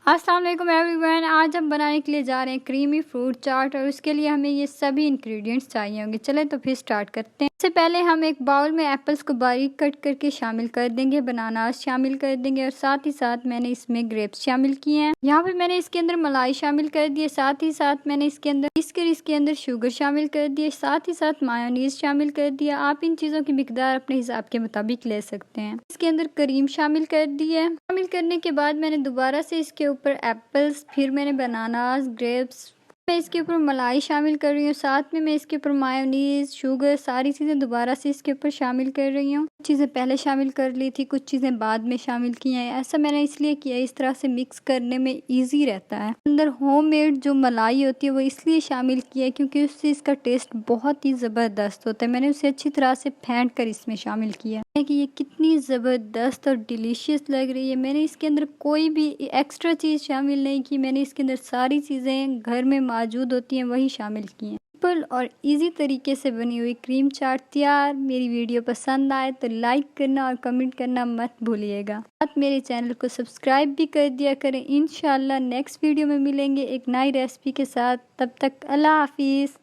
अस्सलाम वालेकुम एवरीवन। आज हम बनाने के लिए जा रहे हैं क्रीमी फ्रूट चाट और उसके लिए हमें ये सभी इंग्रेडिएंट्स चाहिए होंगे। चले तो फिर स्टार्ट करते हैं। इससे पहले हम एक बाउल में एप्पल्स को बारीक कट करके शामिल कर देंगे, बनानास शामिल कर देंगे और साथ ही साथ मैंने इसमें ग्रेप्स शामिल किए हैं। यहाँ पे मैंने इसके अंदर मलाई शामिल कर दी है, साथ ही साथ मैंने इसके अंदर शुगर शामिल कर दी है, साथ ही साथ मायोनीज शामिल कर दिया। आप इन चीज़ों की मिकदार अपने हिसाब के मुताबिक ले सकते हैं। इसके अंदर क्रीम शामिल कर दी है। शामिल करने के बाद मैंने दोबारा से इसके ऊपर एप्पल्स, फिर मैंने बनानास, ग्रेप्स, मैं इसके ऊपर मलाई शामिल कर रही हूँ। साथ में मैं इसके ऊपर मायोनीज, शुगर, सारी चीज़ें दोबारा से इसके ऊपर शामिल कर रही हूँ। कुछ चीज़ें पहले शामिल कर ली थी, कुछ चीज़ें बाद में शामिल की हैं। ऐसा मैंने इसलिए किया, इस तरह से मिक्स करने में इजी रहता है। अंदर होममेड जो मलाई होती है वो इसलिए शामिल किया है क्योंकि उससे इसका टेस्ट बहुत ही ज़बरदस्त होता है। मैंने उसे अच्छी तरह से फेंट कर इसमें शामिल किया है कि ये कितनी ज़बरदस्त और डिलीशियस लग रही है। मैंने इसके अंदर कोई भी एक्स्ट्रा चीज़ शामिल नहीं की, मैंने इसके अंदर सारी चीज़ें घर में मौजूद होती हैं वही शामिल की हैं। सिंपल और इजी तरीके से बनी हुई क्रीम चाट तैयार। मेरी वीडियो पसंद आए तो लाइक करना और कमेंट करना मत भूलिएगा। साथ मेरे चैनल को सब्सक्राइब भी कर दिया करें। इंशाल्लाह नेक्स्ट वीडियो में मिलेंगे एक नई रेसिपी के साथ। तब तक अल्लाह हाफिज़।